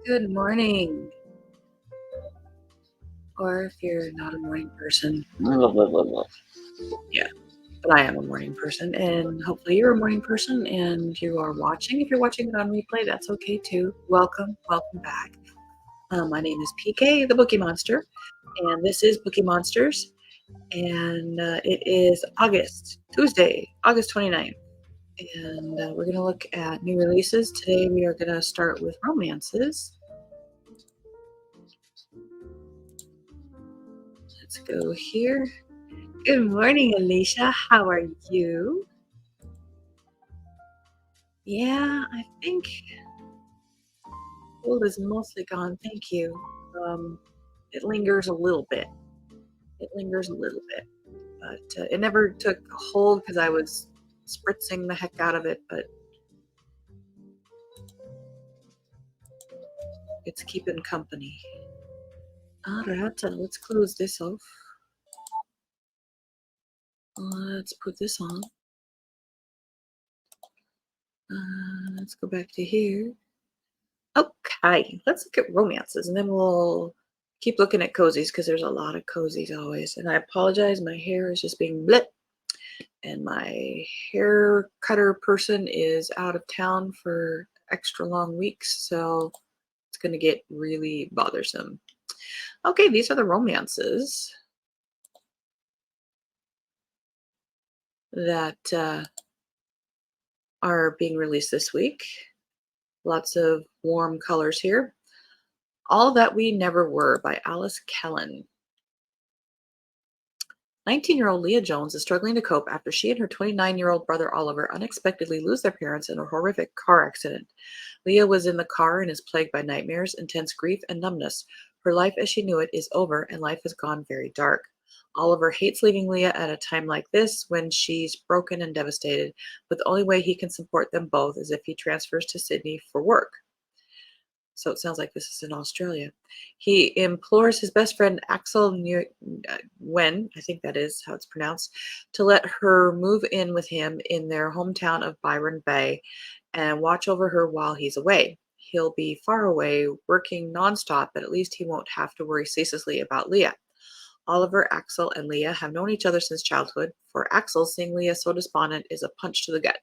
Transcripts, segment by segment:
Good morning. Or if you're not a morning person, yeah, but I am a morning person, and hopefully you're a morning person and you are watching. If you're watching it on replay, that's okay too. Welcome back. My name is PK, the Bookie Monster, and this is Bookie Monsters, and it is Tuesday, August 29th, and we're going to look at new releases. Today we are going to start with romances. Let's go here. Good morning, Alicia. How are you? Yeah, I think cold is mostly gone. Thank you. It lingers a little bit. But it never took hold because I was spritzing the heck out of it. But it's keeping company. All right, let's close this off. Let's put this on. Let's go back to here. Okay, let's look at romances, and then we'll keep looking at cozies because there's a lot of cozies always. And I apologize, my hair is just being blip, and my hair cutter person is out of town for extra long weeks, so it's going to get really bothersome. Okay, these are the romances that are being released this week. Lots of warm colors here. All That We Never Were by Alice Kellen. 19-year-old Leah Jones is struggling to cope after she and her 29-year-old brother Oliver unexpectedly lose their parents in a horrific car accident. Leah was in the car and is plagued by nightmares, intense grief, and numbness. Her life as she knew it is over, and life has gone very dark. Oliver hates leaving Leah at a time like this when she's broken and devastated, but the only way he can support them both is if he transfers to Sydney for work. So it sounds like this is in Australia. He implores his best friend Axel Nguyen, I think that is how it's pronounced, to let her move in with him in their hometown of Byron Bay and watch over her while he's away. He'll be far away, working nonstop, but at least he won't have to worry ceaselessly about Leah. Oliver, Axel, and Leah have known each other since childhood. For Axel, seeing Leah so despondent is a punch to the gut.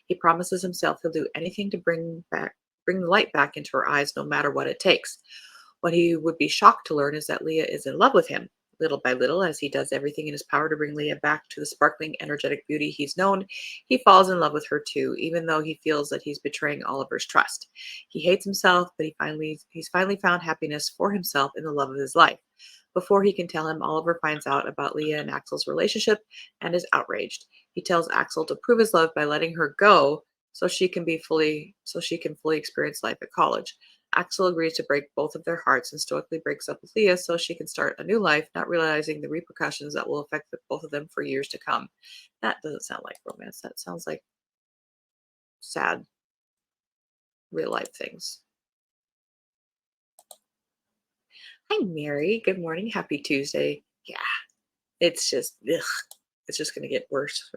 He promises himself he'll do anything to bring the light back into her eyes, no matter what it takes. What he would be shocked to learn is that Leah is in love with him. Little by little, as he does everything in his power to bring Leah back to the sparkling, energetic beauty he's known, he falls in love with her too, even though he feels that he's betraying Oliver's trust. He hates himself, but he's finally found happiness for himself in the love of his life. Before he can tell him, Oliver finds out about Leah and Axel's relationship and is outraged. He tells Axel to prove his love by letting her go so she can fully experience life at college. Axel agrees to break both of their hearts and stoically breaks up with Leah so she can start a new life, not realizing the repercussions that will affect both of them for years to come. That doesn't sound like romance. That sounds like sad real life things. Hi, Mary. Good morning. Happy Tuesday. Yeah, it's just, it's just going to get worse.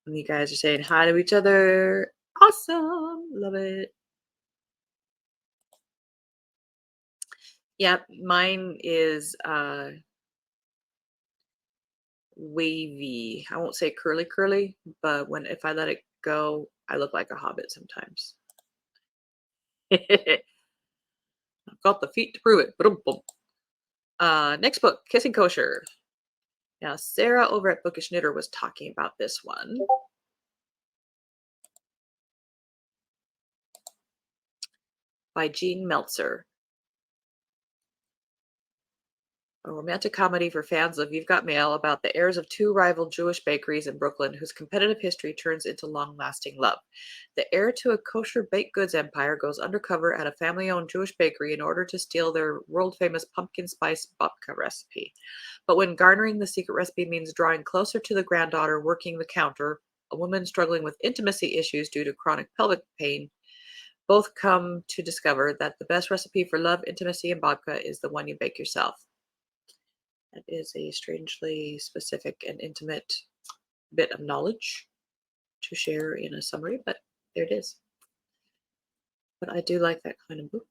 And you guys are saying hi to each other. Awesome. Love it. Yep, mine is wavy. I won't say curly curly, but if I let it go, I look like a hobbit sometimes. I've got the feet to prove it. Boom, boom. Next book, Kissing Kosher. Now, Sarah over at Bookish Knitter was talking about this one. By Jean Meltzer. A romantic comedy for fans of You've Got Mail about the heirs of two rival Jewish bakeries in Brooklyn whose competitive history turns into long-lasting love. The heir to a kosher baked goods empire goes undercover at a family-owned Jewish bakery in order to steal their world-famous pumpkin spice babka recipe. But when garnering the secret recipe means drawing closer to the granddaughter working the counter, a woman struggling with intimacy issues due to chronic pelvic pain, both come to discover that the best recipe for love, intimacy, and babka is the one you bake yourself. That is a strangely specific and intimate bit of knowledge to share in a summary, but there it is. But I do like that kind of book.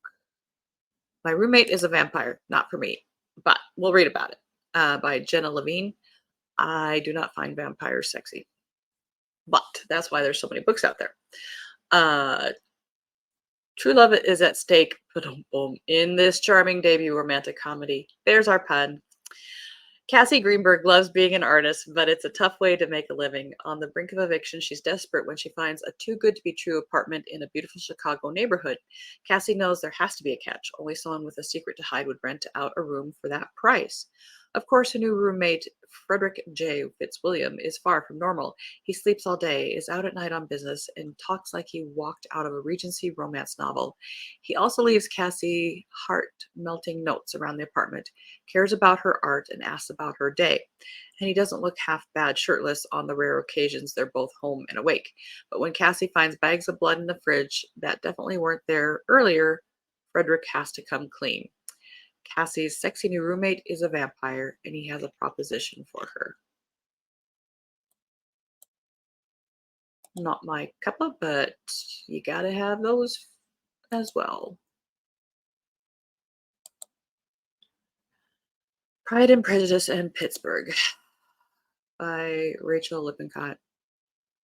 My Roommate is a Vampire, not for me, but we'll read about it. By Jenna Levine. I do not find vampires sexy, but that's why there's so many books out there. Uh, True love is at stake, boom, in this charming debut romantic comedy. There's our pun. Cassie Greenberg loves being an artist, but it's a tough way to make a living. On the brink of eviction, she's desperate when she finds a too good to be true apartment in a beautiful Chicago neighborhood. Cassie knows there has to be a catch. Only someone with a secret to hide would rent out a room for that price. Of course, her new roommate, Frederick J. Fitzwilliam, is far from normal. He sleeps all day, is out at night on business, and talks like he walked out of a Regency romance novel. He also leaves Cassie heart melting notes around the apartment, cares about her art, and asks about her day. And he doesn't look half bad shirtless on the rare occasions they're both home and awake. But when Cassie finds bags of blood in the fridge that definitely weren't there earlier, Frederick has to come clean. Cassie's sexy new roommate is a vampire, and he has a proposition for her. Not my cuppa, but you gotta have those as well. Pride and Prejudice and Pittsburgh by Rachel Lippincott.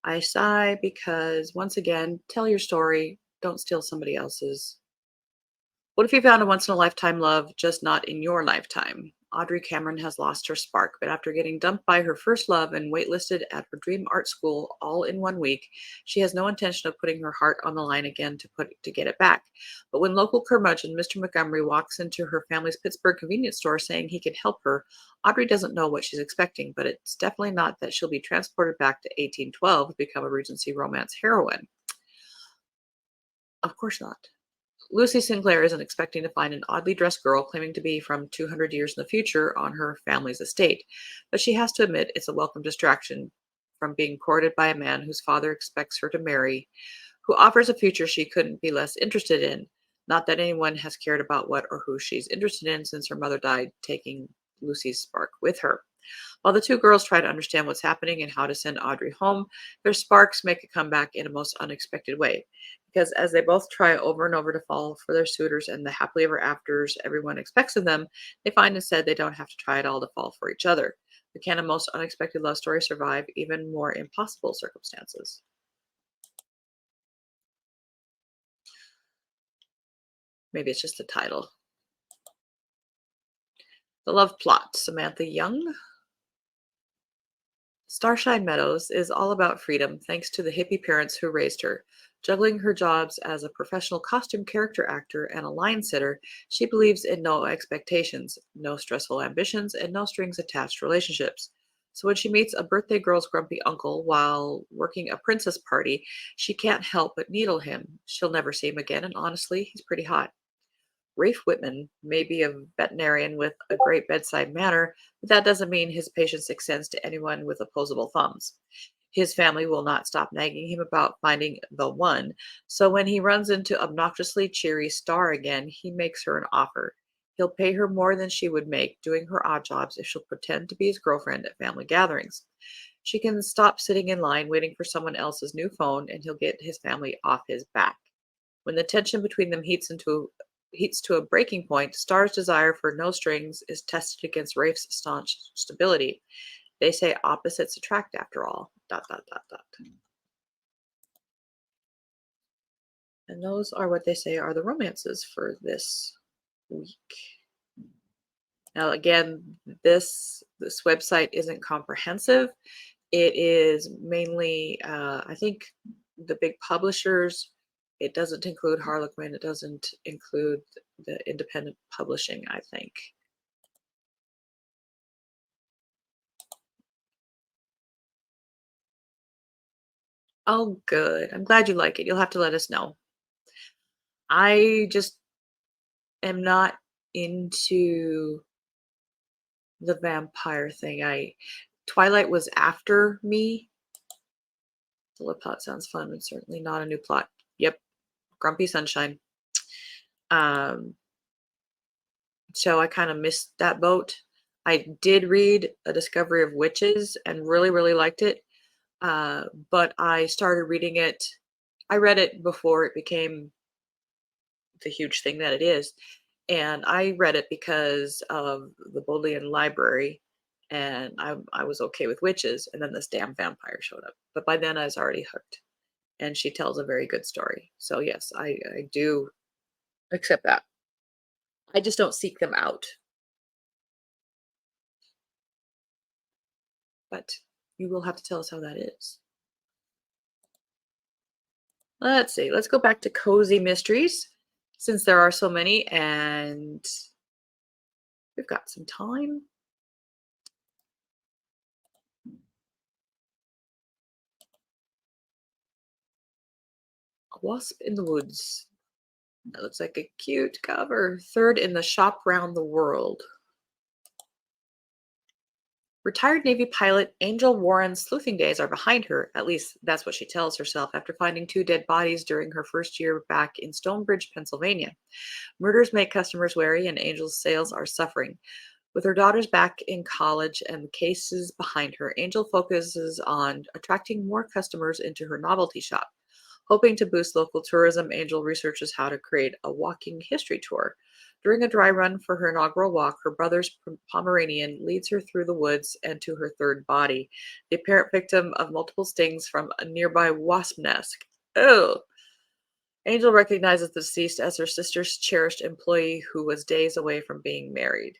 I sigh because, once again, tell your story, don't steal somebody else's. What if you found a once in a lifetime love, just not in your lifetime? Audrey Cameron has lost her spark, but after getting dumped by her first love and waitlisted at her dream art school all in 1 week, she has no intention of putting her heart on the line again to get it back. But when local curmudgeon Mr. Montgomery walks into her family's Pittsburgh convenience store saying he can help her, Audrey doesn't know what she's expecting, but it's definitely not that she'll be transported back to 1812 to become a Regency romance heroine. Of course not. Lucy Sinclair isn't expecting to find an oddly dressed girl claiming to be from 200 years in the future on her family's estate, but she has to admit it's a welcome distraction from being courted by a man whose father expects her to marry, who offers a future she couldn't be less interested in. Not that anyone has cared about what or who she's interested in since her mother died, taking Lucy's spark with her. While the two girls try to understand what's happening and how to send Audrey home, their sparks make a comeback in a most unexpected way. Because as they both try over and over to fall for their suitors and the happily ever afters everyone expects of them, they find instead they don't have to try at all to fall for each other. But can a most unexpected love story survive even more impossible circumstances? Maybe it's just the title. The Love Plot, Samantha Young. Starshine Meadows is all about freedom thanks to the hippie parents who raised her. Juggling her jobs as a professional costume character actor and a line sitter, she believes in no expectations, no stressful ambitions, and no strings attached relationships. So when she meets a birthday girl's grumpy uncle while working a princess party, she can't help but needle him. She'll never see him again, and honestly, he's pretty hot. Rafe Whitman may be a veterinarian with a great bedside manner, but that doesn't mean his patience extends to anyone with opposable thumbs. His family will not stop nagging him about finding the one, so when he runs into obnoxiously cheery Star again, he makes her an offer. He'll pay her more than she would make doing her odd jobs if she'll pretend to be his girlfriend at family gatherings. She can stop sitting in line waiting for someone else's new phone, and he'll get his family off his back. When the tension between them heats to a breaking point, Star's desire for no strings is tested against Rafe's staunch stability. They say opposites attract after all. Dot dot dot dot. And those are what they say are the romances for this week. Now again, this website isn't comprehensive. It is mainly I think the big publishers. It doesn't include Harlequin. It doesn't include the independent publishing, I think. Oh, good. I'm glad you like it. You'll have to let us know. I just am not into the vampire thing. I Twilight was after me. The lip plot sounds fun, and certainly not a new plot. Yep, Grumpy Sunshine. Um, so I kind of missed that boat. I did read A Discovery of Witches and really, really liked it. But I started reading it. I read it before it became the huge thing that it is. and I read it because of the Bodleian Library, and I was okay with witches, and then this damn vampire showed up. But by then I was already hooked, and she tells a very good story. So yes, I do accept that. I just don't seek them out. But you will have to tell us how that is. Let's see. Let's go back to cozy mysteries since there are so many and we've got some time. A wasp in the woods. That looks like a cute cover. Third in the shop round the world. Retired Navy pilot Angel Warren's sleuthing days are behind her. At least that's what she tells herself after finding two dead bodies during her first year back in Stonebridge, Pennsylvania. Murders make customers wary, and Angel's sales are suffering. With her daughters back in college and the cases behind her, Angel focuses on attracting more customers into her novelty shop. Hoping to boost local tourism, Angel researches how to create a walking history tour. During a dry run for her inaugural walk, her brother's Pomeranian leads her through the woods and to her third body, the apparent victim of multiple stings from a nearby wasp nest. Oh! Angel recognizes the deceased as her sister's cherished employee who was days away from being married.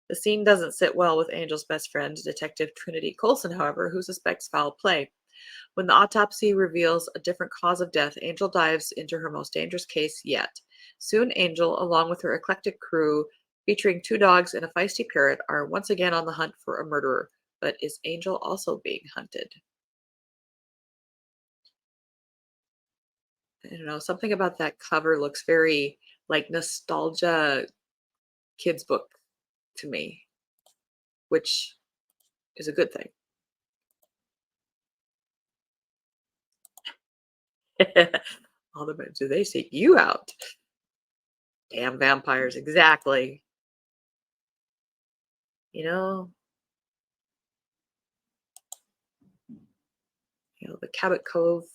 The scene doesn't sit well with Angel's best friend, Detective Trinity Colson, however, who suspects foul play. When the autopsy reveals a different cause of death, Angel dives into her most dangerous case yet. Soon, Angel, along with her eclectic crew, featuring two dogs and a feisty parrot, are once again on the hunt for a murderer. But is Angel also being hunted? I don't know. Something about that cover looks very like nostalgia kids book to me, which is a good thing. All the men, do they seek you out? Damn vampires, exactly. You know, the Cabot Cove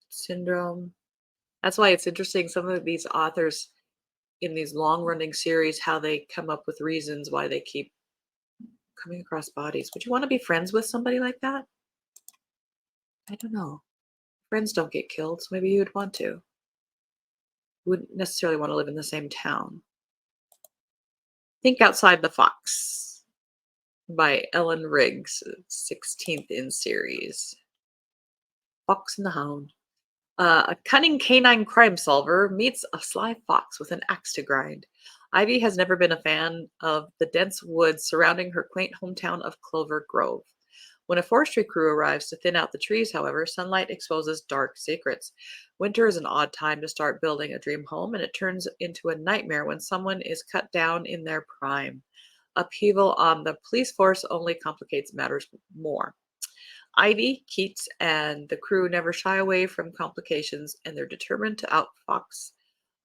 syndrome. That's why it's interesting. Some of these authors in these long running series, how they come up with reasons why they keep coming across bodies. Would you want to be friends with somebody like that? I don't know. Friends don't get killed, so maybe you would want to. Wouldn't necessarily want to live in the same town. Think Outside the Fox by Ellen Riggs, 16th in series. Fox and the Hound. A cunning canine crime solver meets a sly fox with an axe to grind. Ivy has never been a fan of the dense woods surrounding her quaint hometown of Clover Grove. When a forestry crew arrives to thin out the trees, however, sunlight exposes dark secrets. Winter is an odd time to start building a dream home, and it turns into a nightmare when someone is cut down in their prime. Upheaval on the police force only complicates matters more. Ivy, Keats, and the crew never shy away from complications, and they're determined to outfox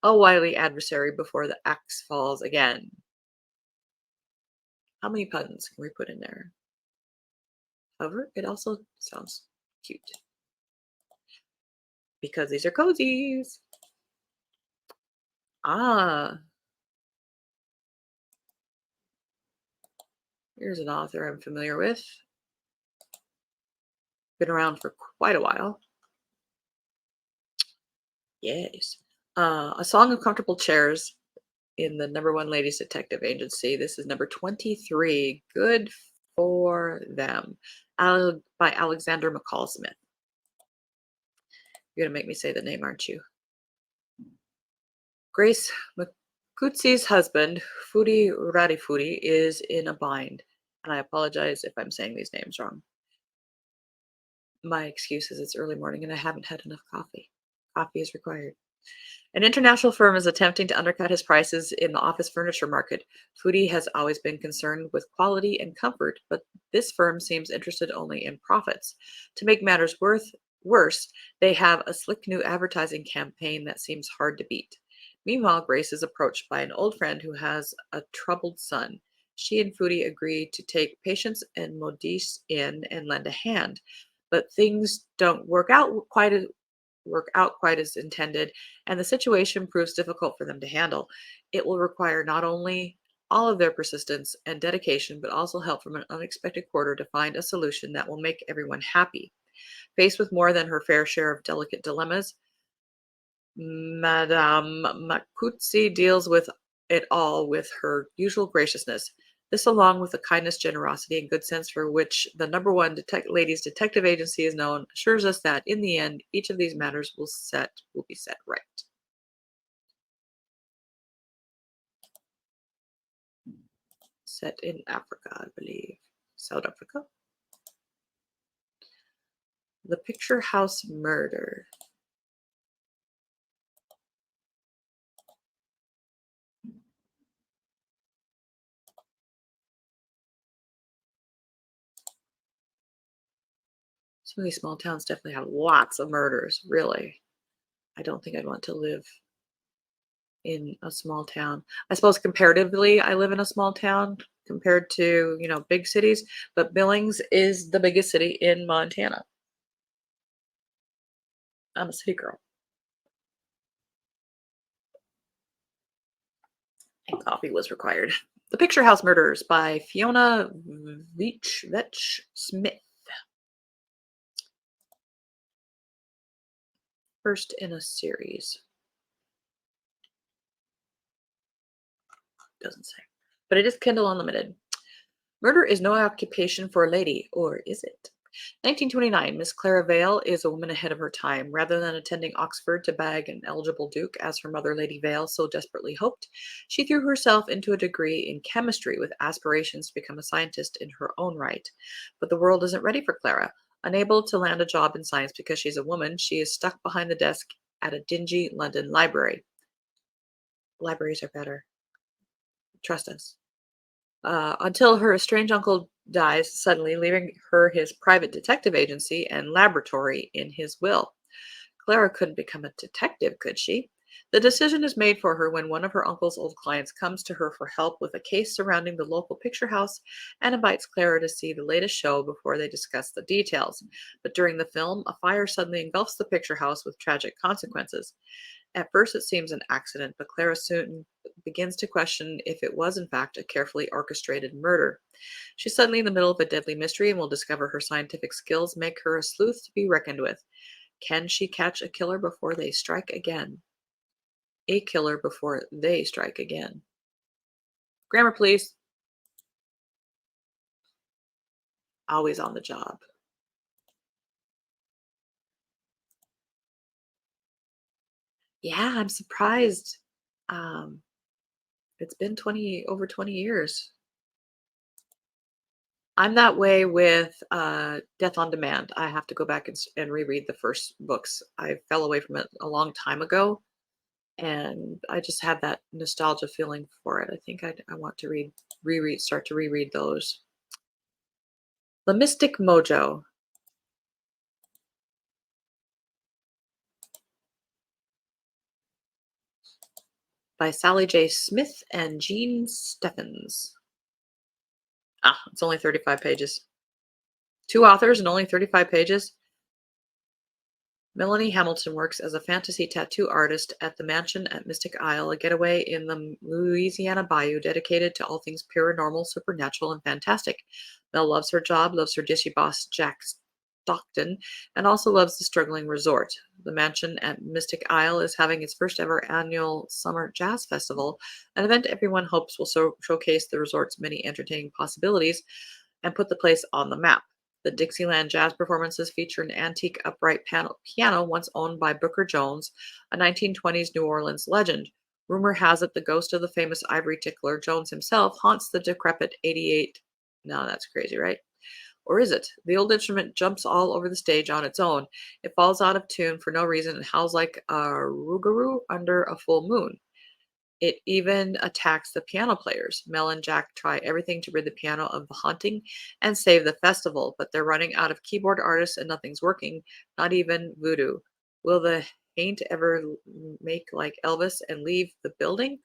a wily adversary before the axe falls again. How many puns can we put in there? However, it also sounds cute because these are cozies. Ah, here's an author I'm familiar with. Been around for quite a while. Yes. A Song of Comfortable Chairs in the number one ladies detective agency. This is number 23. Good for them. By Alexander McCall Smith. You're going to make me say the name, aren't you? Grace McCootsy's husband, Fudi Radifudi, is in a bind. And I apologize if I'm saying these names wrong. My excuse is it's early morning and I haven't had enough coffee. Coffee is required. An international firm is attempting to undercut his prices in the office furniture market. Foodie has always been concerned with quality and comfort, but this firm seems interested only in profits. To make matters worse, they have a slick new advertising campaign that seems hard to beat. Meanwhile, Grace is approached by an old friend who has a troubled son. She and Foodie agree to take Patience and Modise in and lend a hand, but things don't work out work out quite as intended, and the situation proves difficult for them to handle. It will require not only all of their persistence and dedication, but also help from an unexpected quarter to find a solution that will make everyone happy. Faced with more than her fair share of delicate dilemmas, Madame Makutsi deals with it all with her usual graciousness. This, along with the kindness, generosity, and good sense for which the number one ladies detective agency is known, assures us that in the end, each of these matters will be set right. Set in Africa, I believe. South Africa. The Picture House Murder. Some of these small towns definitely have lots of murders, really. I don't think I'd want to live in a small town. I suppose comparatively, I live in a small town compared to, big cities, but Billings is the biggest city in Montana. I'm a city girl. And coffee was required. The Picture House Murders by Fiona Vetch Smith. First in a series. Doesn't say. But it is Kindle Unlimited. Murder is no occupation for a lady, or is it? 1929, Miss Clara Vale is a woman ahead of her time. Rather than attending Oxford to bag an eligible duke, as her mother, Lady Vale, so desperately hoped, she threw herself into a degree in chemistry with aspirations to become a scientist in her own right. But the world isn't ready for Clara. Unable to land a job in science because she's a woman, she is stuck behind the desk at a dingy London library. Libraries are better. Trust us. Until her estranged uncle dies suddenly, leaving her his private detective agency and laboratory in his will. Clara couldn't become a detective, could she? The decision is made for her when one of her uncle's old clients comes to her for help with a case surrounding the local picture house and invites Clara to see the latest show before they discuss the details. But during the film, a fire suddenly engulfs the picture house with tragic consequences. At first, it seems an accident, but Clara soon begins to question if it was, in fact, a carefully orchestrated murder. She's suddenly in the middle of a deadly mystery and will discover her scientific skills make her a sleuth to be reckoned with. Can she catch a killer before they strike again? A killer before they strike again. Grammar, please. Always on the job. Yeah, I'm surprised. Um, it's been over 20 years. I'm that way with Death on Demand. I have to go back and reread the first books. I fell away from it a long time ago, and I just have that nostalgia feeling for it. I think I want to start to reread those. The Mystic Mojo by Sally J. Smith and Jean Steffens. It's only 35 pages. Two authors and only 35 pages. Melanie Hamilton works as a fantasy tattoo artist at the mansion at Mystic Isle, a getaway in the Louisiana bayou dedicated to all things paranormal, supernatural, and fantastic. Mel loves her job, loves her dishy boss, Jack Stockton, and also loves the struggling resort. The mansion at Mystic Isle is having its first ever annual Summer Jazz Festival, an event everyone hopes will showcase the resort's many entertaining possibilities and put the place on the map. The Dixieland jazz performances feature an antique upright piano once owned by Booker Jones, a 1920s New Orleans legend. Rumor has it the ghost of the famous ivory tickler Jones himself haunts the decrepit 88. No, that's crazy, right? Or is it? The old instrument jumps all over the stage on its own. It falls out of tune for no reason and howls like a rougarou under a full moon. It even attacks the piano players. Mel and Jack try everything to rid the piano of the haunting and save the festival, but they're running out of keyboard artists and nothing's working, not even voodoo. Will the haint ever make like Elvis and leave the building?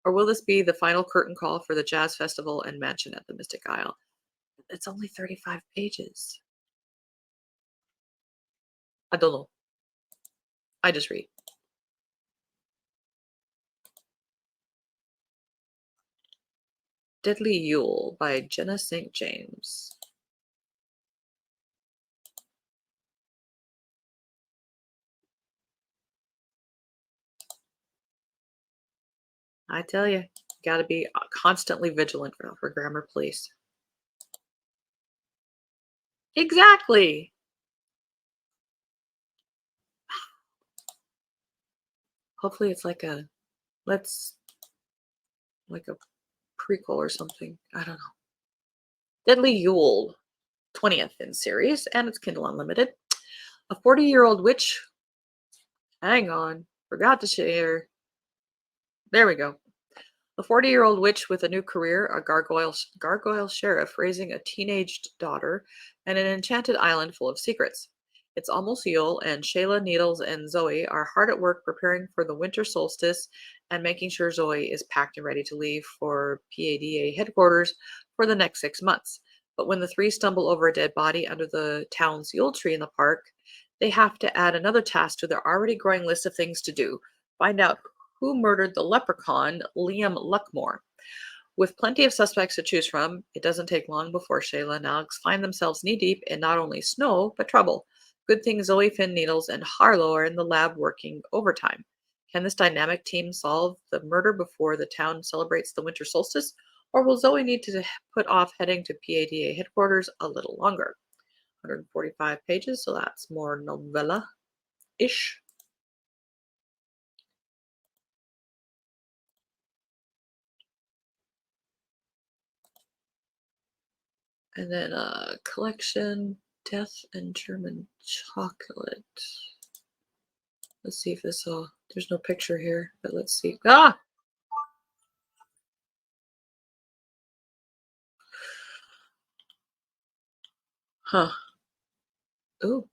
Or will this be the final curtain call for the jazz festival and mansion at the Mystic Isle? It's only 35 pages. I don't know. I just read. Deadly Yule by Jenna St. James. I tell you, got to be constantly vigilant for grammar police. Exactly. Hopefully, it's let's like a prequel or something. I don't know. Deadly Yule, 20th in series, and it's Kindle Unlimited. A 40-year-old witch. Hang on, forgot to share. There we go. A 40-year-old witch with a new career, a gargoyle sheriff raising a teenaged daughter, and an enchanted island full of secrets. It's almost Yule, and Shayla, Needles, and Zoe are hard at work preparing for the winter solstice and making sure Zoe is packed and ready to leave for PADA headquarters for the next 6 months. But when the three stumble over a dead body under the town's Yule tree in the park, they have to add another task to their already growing list of things to do. Find out who murdered the leprechaun, Liam Luckmore. With plenty of suspects to choose from, it doesn't take long before Shayla and Alex find themselves knee deep in not only snow, but trouble. Good thing Zoe, Finn, Needles, and Harlow are in the lab working overtime. Can this dynamic team solve the murder before the town celebrates the winter solstice, or will Zoe need to put off heading to PADA headquarters a little longer? 145 pages, so that's more novella-ish. And then collection, Death and German Chocolate. Let's see if this there's no picture here, but let's see. Ah! Huh. Ooh.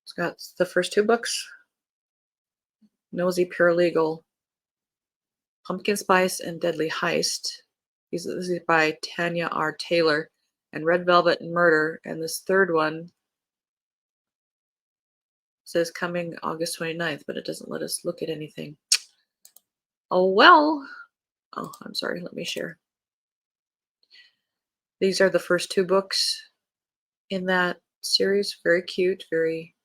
It's got the first two books. Nosy Paralegal, Pumpkin Spice and Deadly Heist. This is by Tanya R. Taylor. And Red Velvet and Murder. And this third one says coming August 29th, but it doesn't let us look at anything. Oh, well. Oh, I'm sorry. Let me share. These are the first two books in that series. Very cute, very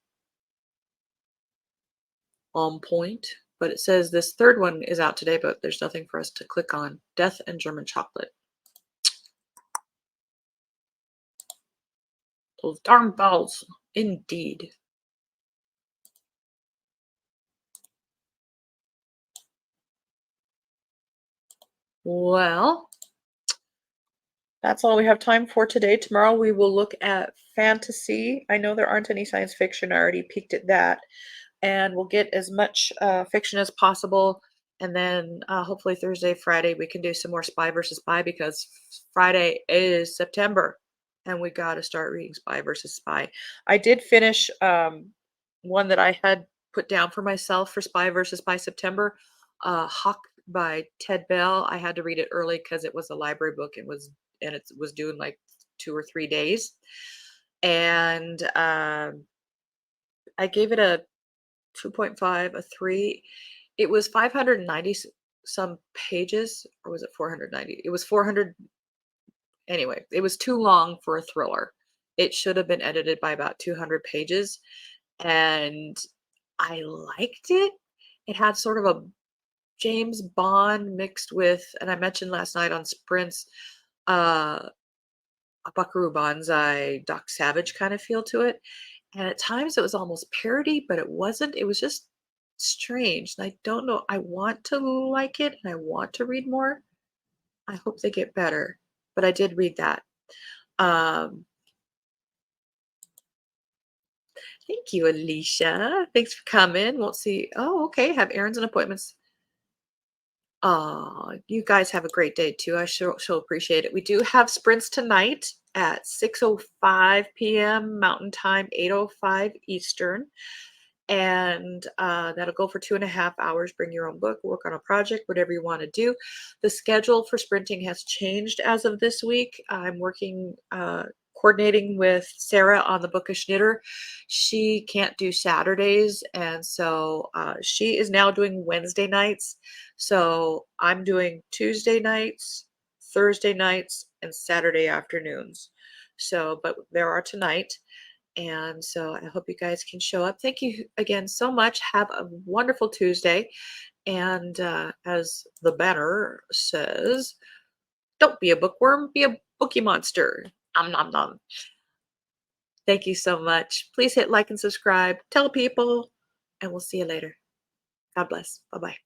on point. But it says this third one is out today, but there's nothing for us to click on. Death and German Chocolate. Those darn bells. Indeed. Well, that's all we have time for today. Tomorrow we will look at fantasy. I know there aren't any science fiction. I already peeked at that. And we'll get as much fiction as possible. And then hopefully Thursday, Friday, we can do some more Spy versus Spy because Friday is September. And we got to start reading Spy versus Spy. I did finish one that I had put down for myself for Spy versus Spy September, Hawk by Ted Bell. I had to read it early because it was a library book. It was due in like 2 or 3 days, and I gave it a 2.5, a 3. It was 590 some pages, or was it 490? It was 400. Anyway, it was too long for a thriller. It should have been edited by about 200 pages, and I liked it. It had sort of a James Bond mixed with, and I mentioned last night on Sprints, uh, a Buckaroo Banzai, Doc Savage kind of feel to it. And at times it was almost parody, but it wasn't. It was just strange. And I don't know. I want to like it and I want to read more. I hope they get better. But I did read that. Um, Thank you, Alicia. Thanks for coming. Won't see. Oh, okay. Have errands and appointments. You guys have a great day too. I sure appreciate it. We do have sprints tonight at 6:05 p.m. Mountain Time, 8:05 Eastern. And that'll go for 2.5 hours. Bring your own book, work on a project, whatever you want to do. The schedule for sprinting has changed as of this week. I'm working coordinating with Sarah on the Bookish Knitter. She can't do Saturdays, and so she is now doing Wednesday nights. So I'm doing Tuesday nights, Thursday nights, and Saturday afternoons. So, but there are tonight. And so I hope you guys can show up. Thank you again so much. Have a wonderful Tuesday. And as the banner says, don't be a bookworm, be a bookie monster. Nom nom nom. Thank you so much. Please hit like and subscribe. Tell people, and we'll see you later. God bless. Bye bye.